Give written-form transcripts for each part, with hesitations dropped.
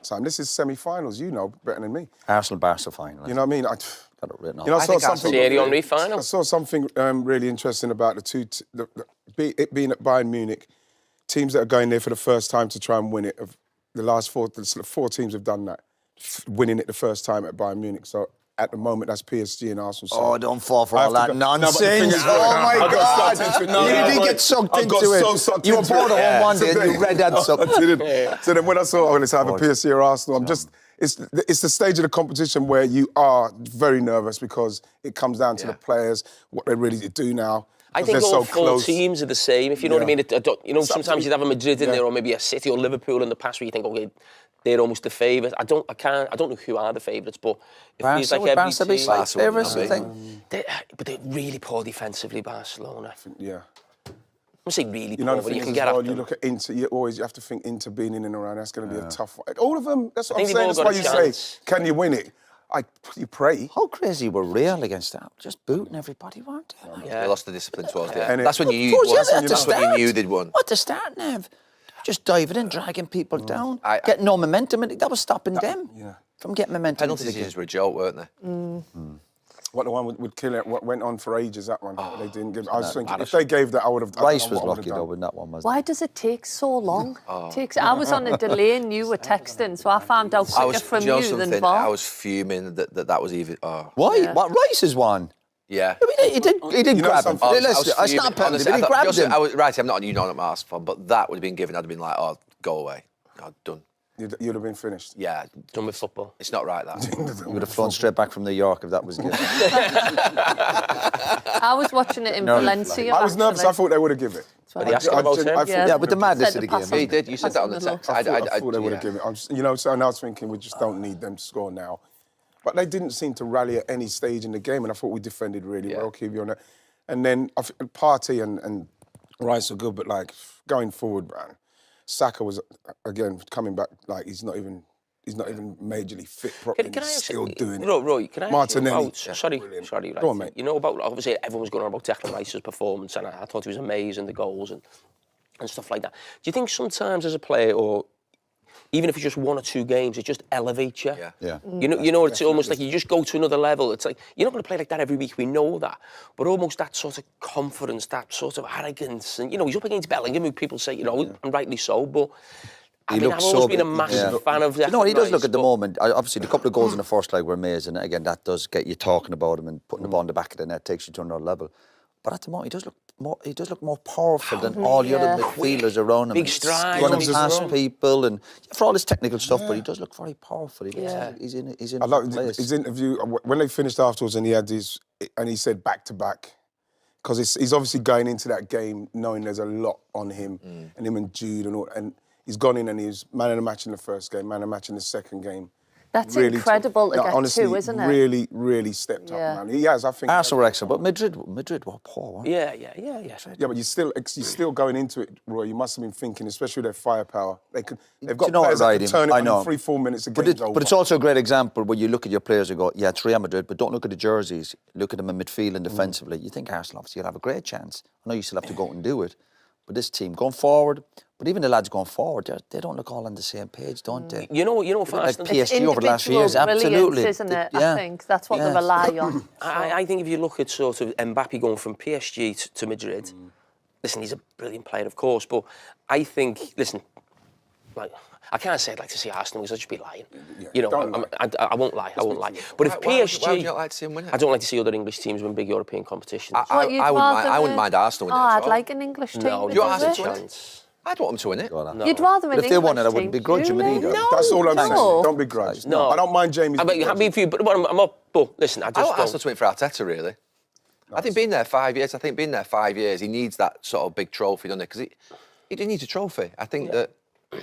that time. This is semi-finals, you know better than me. Arsenal-Barca final. You know what I mean? Got it written off. You know, I saw something. Thierry Henry final. I saw something really interesting about it being at Bayern Munich. Teams that are going there for the first time to try and win it. The last four teams have done that, winning it the first time at Bayern Munich. So at the moment, that's PSG and Arsenal. So oh, don't fall for all that nonsense. No, oh, my God. You didn't get sucked into it. You were bored of home one day and you read that something. So then when I saw, it's either PSG or Arsenal, it's the stage of the competition where you are very nervous because it comes down to the players, what they really do now. I think all four teams are the same, if you know what I mean. You know, sometimes you'd have a Madrid in there or maybe a City or Liverpool in the past where you think, okay, they're almost the favourites. I don't know who are the favourites, but it feels like every Barca be slight favourites, I think. But they're really poor defensively, Barcelona. Yeah. I say really you know, poor, but you can get at them. You look at Inter, you have to think Inter being in and around, that's going to be a tough fight. All of them, that's what I'm saying. That's why you say, can you win it? You pray. How crazy were Real against that? Just booting everybody, weren't they? They lost the discipline towards the end. That's when you knew they'd won. What, the start, Nev? Just diving in, dragging people down, getting no momentum. That was stopping them from getting momentum. Penalty decisions were a joke, weren't they? What, the one would kill it? What went on for ages? That one they didn't give. I was thinking if they gave that, I would have. Rice was lucky though with that one. Why does it take so long? I was on a delay and you were texting, so I found out quicker from you than VAR. I was fuming that was even. Why? Yeah. What, Rice is one? Yeah. He did grab him. It's not penalty, but he grabbed him. Right, I'm not asked for, but that would have been given. I'd have been like, oh, go away. No, done. You'd have been finished. Yeah, done with football. It's not right, that. You would have flown straight back from New York if that was given. I was watching it in Valencia. I was nervous. I thought they would have given it. But he asked about him. Yeah, but the madness of the game. Yeah, you did. You said that on the text. I thought they would have given it. You know, so I was thinking we just don't need them to score now. But they didn't seem to rally at any stage in the game, and I thought we defended really well, keep you on that. And then Partey and Rice are good, but like going forward, man, Saka was again coming back like he's not even majorly fit properly. Can I still doing it. Roy, can I Martinelli. Sorry, right. Go on, mate. You know about obviously everyone was going on about Declan Rice's performance, and I thought he was amazing, the goals and stuff like that. Do you think sometimes as a player, or even if it's just one or two games, it just elevates you? Yeah. You know, it's almost like you just go to another level. It's like you're not going to play like that every week. We know that, but almost that sort of confidence, that sort of arrogance, and he's up against Bellingham, who people say, and rightly so, but. I've always been a massive fan of that. He does look at the moment. Obviously, the couple of goals in the first leg were amazing. Again, that does get you talking about him and putting the ball in the back of the net takes you to another level. But at the moment, he does look more powerful than all the other midfielders around him. Big strides, running past people, and for all his technical stuff. But he does look very powerful. He's in. I like his interview when they finished afterwards, and he said back to back. Because he's obviously going into that game knowing there's a lot on him, and him and Jude and all, and he's gone in and he's man of the match in the first game, man of the match in the second game. That's really incredible to get honestly, to, isn't it? Really stepped up, man. He has, I think. Arsenal were excellent, but Madrid were poor, weren't they? Yeah. Yeah, but you're still going into it, Roy. You must have been thinking, especially with their firepower. They've got players that can turn it in 3-4 minutes. But it's also a great example when you look at your players and go, yeah, it's Real Madrid, but don't look at the jerseys. Look at them in midfield and defensively. You think Arsenal obviously will have a great chance. I know you still have to go out and do it. But this team going forward, but even the lads going forward, they don't look all on the same page, don't they? You know, like PSG over the last few years, absolutely, isn't it? I think that's what they rely on. I think if you look at sort of Mbappe going from PSG to Madrid, listen, he's a brilliant player, of course, but I think, like I can't say I'd like to see Arsenal because I'd just be lying. I won't lie. But if PSG, why would you not like to see him win it? I don't like to see other English teams win big European competitions. I wouldn't mind Arsenal winning it. I'd like an English team. No, you want Arsenal to win it? I'd want them to win it. No. You'd rather an English team. If they won it, I wouldn't begrudge them either. No, that's all I'm saying. Don't begrudge. No, I don't mind Jamie's. I'm happy for you, but I'm up. But listen, I want Arsenal to win for Arteta, really. I think being there 5 years, he needs that sort of big trophy, doesn't he? Because he needs a trophy. I think that.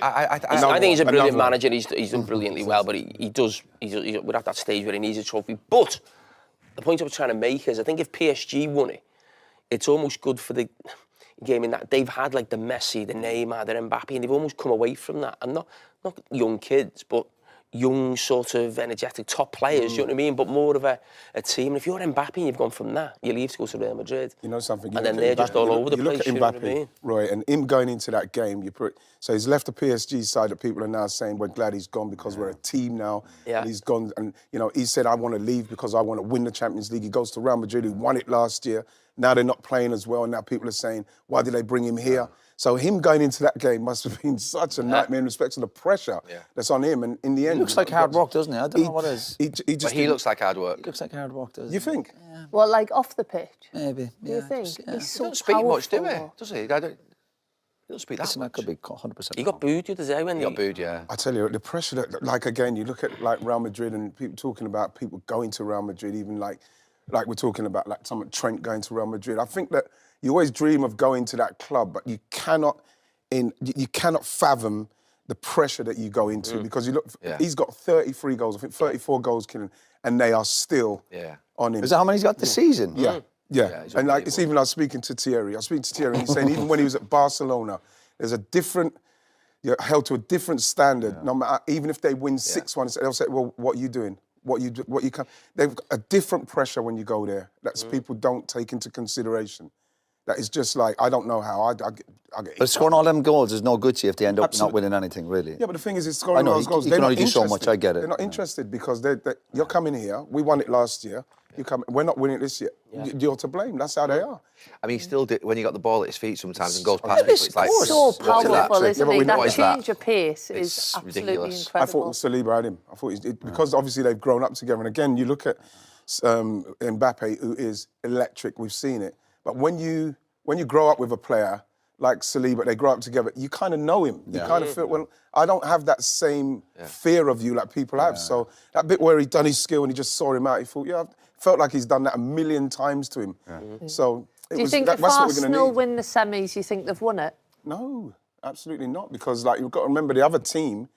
I think he's a brilliant manager. He's done brilliantly well, but we're at that stage where he needs a trophy. But the point I was trying to make is, I think if PSG won it, it's almost good for the game in that they've had like the Messi, the Neymar, the Mbappe, and they've almost come away from that. And not young kids, but young, sort of energetic top players, you know what I mean? But more of a team. And if you're Mbappe and you've gone from that, you leave to go to Real Madrid. You know something? And then they're just all over the place, you know what I mean? Roy, and him going into that game, so he's left the PSG side that people are now saying, we're glad he's gone because we're a team now. Yeah. And he's gone, and, you know, he said, I want to leave because I want to win the Champions League. He goes to Real Madrid, who won it last year. Now they're not playing as well, and now people are saying, why did they bring him here? So him going into that game must have been such a nightmare in respect to the pressure that's on him. And in the end... He looks like hard work, doesn't he? I don't know what it is. He looks like hard work. He looks like hard work, doesn't he? You think? Yeah. Well, like off the pitch? Maybe, Do you think? He's so He doesn't speak much, do he? powerful. Does he? He doesn't speak that Listen, much. that could be 100%. He got booed the other day when He got booed, yeah. I tell you, the pressure that, like, again, you look at, like, Real Madrid and people talking about people going to Real Madrid, even like we're talking about, like, someone Trent going to Real Madrid. I think that you always dream of going to that club, but you cannot fathom the pressure that you go into because you look. He's got 33 goals, I think 34 goals killing, and they are still on him. Is that how many he's got this season? Yeah. And like it's even I was speaking to Thierry. and he's saying even when he was at Barcelona, there's a different. You're held to a different standard. No matter, even if they win 6-1, they'll say, "Well, what are you doing? What you can?" They've got a different pressure when you go there. That's people don't take into consideration. That is just like, I don't know how. I get But scoring all them goals is no good to you if they end up not winning anything, really. Yeah, but the thing is, it's scoring I know, those goals. you They're can only not do so much, I get it. They're not interested because you're coming here. We won it last year. We're not winning it this year. You're to blame. That's how they are. I mean, he still did, when he got the ball at his feet sometimes and goes past people, it's like... So powerful, isn't he? That change of pace It's is absolutely ridiculous. incredible. I thought Saliba had him. I thought because obviously they've grown up together. And again, you look at Mbappe, who is electric. We've seen it. But when you grow up with a player like Saliba, they grow up together, you kind of know him. You kind of feel, well, I don't have that same fear of you like people have. So that bit where he done his skill and he just saw him out, he thought, I felt like he's done that 1,000,000 times to him. So Do you think if Arsenal win the semis, you think they've won it? No, absolutely not. Because like you've got to remember the other team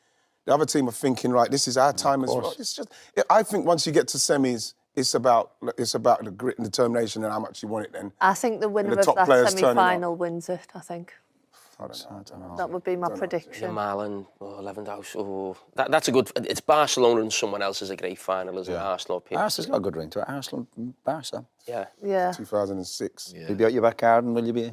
are thinking, right, this is our time as well. It's just, I think once you get to semis, it's about the grit and determination and how much you want it then. I think the winner of that semi-final wins it, I think. I don't know. That would be my prediction. Yamal and Lewandowski. That's a good... It's Barcelona and someone else is a great final, isn't it? Arsenal, PSG. Arsenal's got a good ring to it. Arsenal and Barca. Yeah. 2006. You'll be out your back garden, will you be?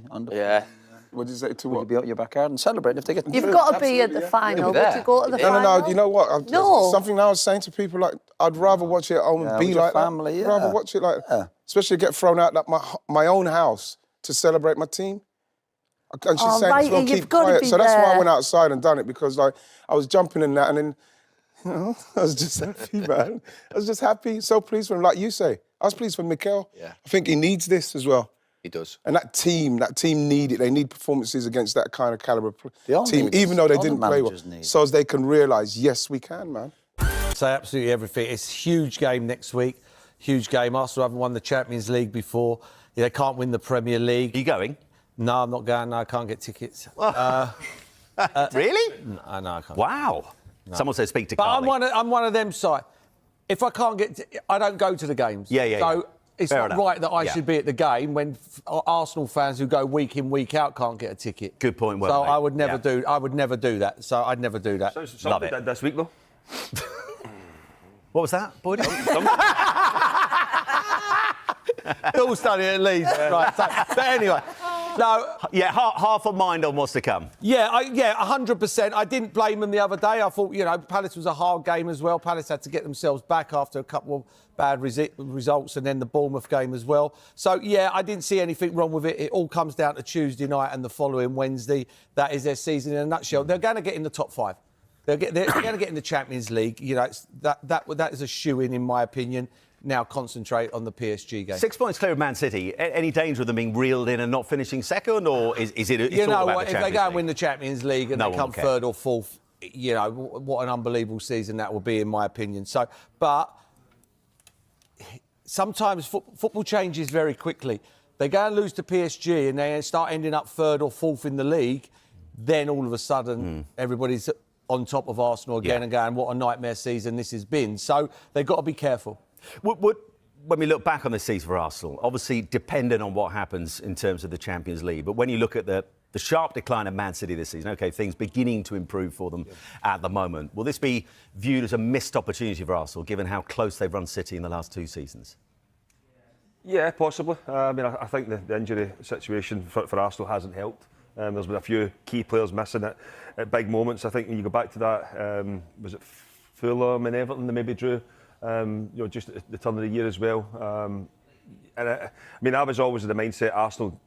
What did you say to Will what? you be out your back garden celebrating if they get... You've got to be at the final. Would you go to the final? No, you know what? Something I was saying to people, like, I'd rather watch it at home and be like family, that. I'd rather watch it like especially get thrown out like my own house to celebrate my team. And she's saying, right, well, keep quiet. So that's why I went outside and done it, because like I was jumping in that and then, you know, I was just happy, man. I was just happy, so pleased for him. Like you say, I was pleased for Mikel. Yeah. I think he needs this as well. He does. And that team need it. They need performances against that kind of calibre team, need even though they all didn't the play well. managers So as they can realise, yes, we can, man. Say absolutely everything. It's a huge game next week. Huge game. Arsenal haven't won the Champions League before. They can't win the Premier League. Are you going? No, I'm not going. No, I can't get tickets. Really? No, I can't. Wow. No. Someone said speak to But Carly. I'm one of them side. If I can't I don't go to the games. Yeah. So it's Fair not enough. right that I should be at the game when Arsenal fans who go week in, week out can't get a ticket. Good point, well So made. I would never do. I would never do that. So I'd never do that. Love it. Das week, though. What was that, Boyd? All studying at Leeds. Right. So, but anyway, no. Yeah, half a mind on what's to come. Yeah, 100%. I didn't blame them the other day. I thought, Palace was a hard game as well. Palace had to get themselves back after a couple of bad results and then the Bournemouth game as well. So, yeah, I didn't see anything wrong with it. It all comes down to Tuesday night and the following Wednesday. That is their season in a nutshell. They're going to get in the top 5. They're going to get in the Champions League. That is a shoo-in, in my opinion. Now concentrate on the PSG game. 6 points clear of Man City. Any danger of them being reeled in and not finishing second, or is it? It's You all know about what? the If they go and Champions win the Champions League and they come care. third or fourth, what an unbelievable season that will be, in my opinion. So, but sometimes football changes very quickly. They go and lose to PSG and they start ending up third or fourth in the league. Then all of a sudden, everybody's on top of Arsenal again and going, what a nightmare season this has been. So they've got to be careful. When we look back on this season for Arsenal, obviously dependent on what happens in terms of the Champions League, but when you look at the the sharp decline of Man City this season. OK, things beginning to improve for them at the moment. Will this be viewed as a missed opportunity for Arsenal, given how close they've run City in the last 2 seasons? Yeah, possibly. I mean, I think the injury situation for Arsenal hasn't helped. There's been a few key players missing at big moments. I think when you go back to that, was it Fulham and Everton they maybe drew, just at the turn of the year as well. And I mean, I was always in the mindset Arsenal,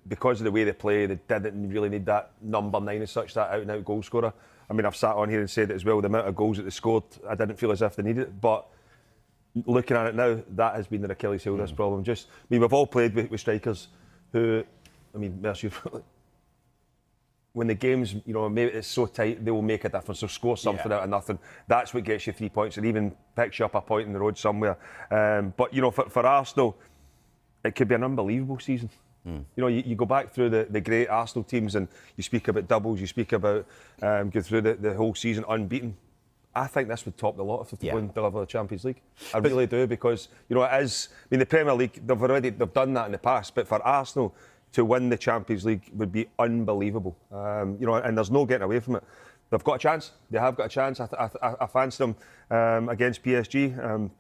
because of the way they play, they didn't really need that number 9 as such, that out-and-out goal scorer. I mean, I've sat on here and said it as well, the amount of goals that they scored, I didn't feel as if they needed it, but looking at it now, that has been the Achilles heel of this problem. I mean, we've all played with strikers who, I mean, Merson, when the game's, maybe it's so tight, they will make a difference. They'll score something out of nothing. That's what gets you 3 points and even picks you up a point in the road somewhere. But, for Arsenal, it could be an unbelievable season. You go back through the great Arsenal teams and you speak about doubles, you speak about go through the whole season unbeaten. I think this would top the lot if they win deliver the Champions League. I really do, because it is. I mean, the Premier League, they've done that in the past, but for Arsenal to win the Champions League would be unbelievable. And there's no getting away from it. They've got a chance. They have got a chance. I fancy them against PSG.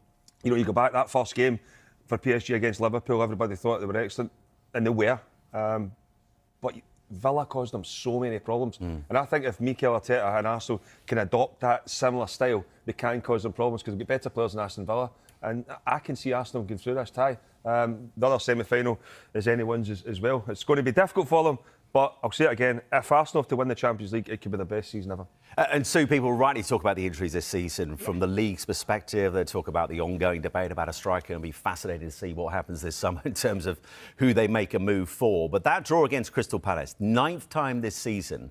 You go back that first game for PSG against Liverpool. Everybody thought they were excellent, and they were. But Villa caused them so many problems. And I think if Mikel Arteta and Arsenal can adopt that similar style, they can cause them problems, because they've got better players than Aston Villa. And I can see Arsenal going through this tie. The other semi-final is anyone's as well. It's going to be difficult for them, but I'll say it again, if Arsenal have to win the Champions League, it could be the best season ever. And Sue, people rightly talk about the injuries this season. From the league's perspective, they talk about the ongoing debate about a striker, and be fascinated to see what happens this summer in terms of who they make a move for. But that draw against Crystal Palace, 9th time this season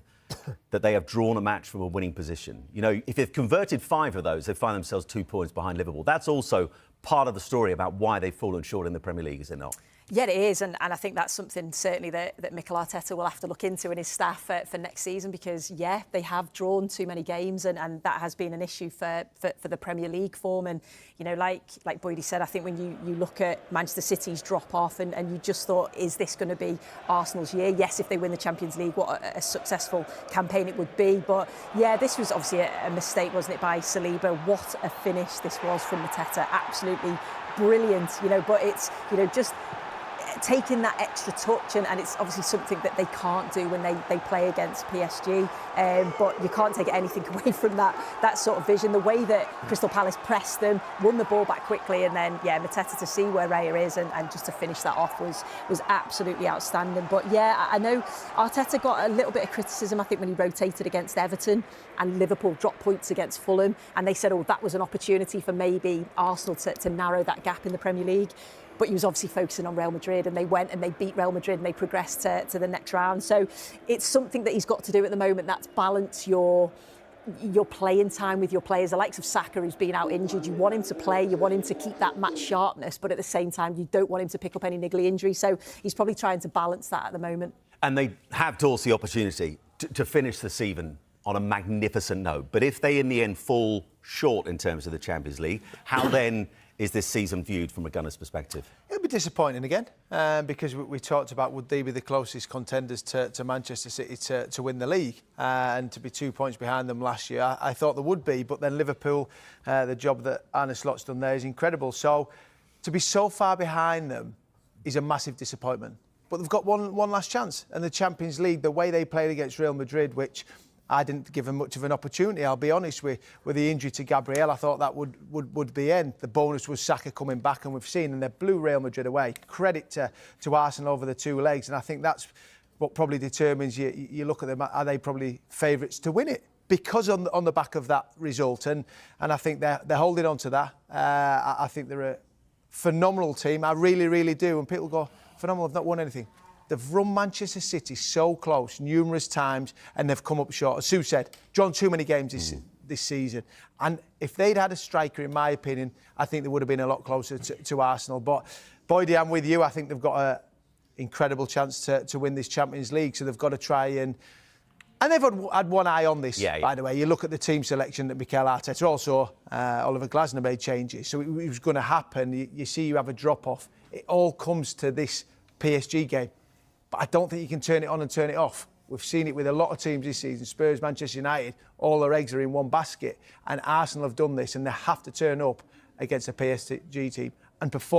that they have drawn a match from a winning position. If they've converted 5 of those, they find themselves 2 points behind Liverpool. That's also part of the story about why they've fallen short in the Premier League, is it not? Yeah, it is, and I think that's something certainly that Mikel Arteta will have to look into in his staff for next season, because, they have drawn too many games, and that has been an issue for the Premier League form. And, like Boydie said, I think when you look at Manchester City's drop-off and you just thought, is this going to be Arsenal's year? Yes, if they win the Champions League, what a successful campaign it would be. But, this was obviously a mistake, wasn't it, by Saliba? What a finish this was from Mateta. Absolutely brilliant, but it's, just taking that extra touch, and it's obviously something that they can't do when they play against PSG, but you can't take anything away from that sort of vision. The way that Crystal Palace pressed them, won the ball back quickly, and then Mateta to see where Raya is and just to finish that off was absolutely outstanding. But I know Arteta got a little bit of criticism, I think, when he rotated against Everton and Liverpool dropped points against Fulham, and they said, that was an opportunity for maybe Arsenal to narrow that gap in the Premier League. But he was obviously focusing on Real Madrid, and they went and they beat Real Madrid and they progressed to the next round. So it's something that he's got to do at the moment. That's balance your playing time with your players. The likes of Saka, who's been out injured, you want him to play, you want him to keep that match sharpness, but at the same time, you don't want him to pick up any niggly injury. So he's probably trying to balance that at the moment. And they have to also the opportunity to finish the season on a magnificent note. But if they, in the end, fall short in terms of the Champions League, how then is this season viewed from a Gunners' perspective? It'll be disappointing again, because we talked about, would they be the closest contenders to Manchester City to win the league, and to be 2 points behind them last year. I thought there would be, but then Liverpool, the job that Arne Slot's done there is incredible. So to be so far behind them is a massive disappointment. But they've got one last chance, and the Champions League, the way they played against Real Madrid, which I didn't give him much of an opportunity, I'll be honest, with the injury to Gabriel. I thought that would be in. The bonus was Saka coming back, and we've seen, and they blew Real Madrid away. Credit to Arsenal over the 2 legs, and I think that's what probably determines you look at them, are they probably favourites to win it? Because on the back of that result, and I think they're holding on to that. I think they're a phenomenal team. I really, really do. And people go, phenomenal, they've not won anything. They've run Manchester City so close numerous times, and they've come up short. As Sue said, drawn too many games this season. And if they'd had a striker, in my opinion, I think they would have been a lot closer to Arsenal. But, Boydie, I'm with you. I think they've got an incredible chance to win this Champions League, so they've got to try and they've had one eye on this, by the way. You look at the team selection that Mikel Arteta, also Oliver Glasner made changes, so it was going to happen. You see you have a drop-off. It all comes to this PSG game. But I don't think you can turn it on and turn it off. We've seen it with a lot of teams this season. Spurs, Manchester United, all their eggs are in one basket. And Arsenal have done this, and they have to turn up against a PSG team and perform.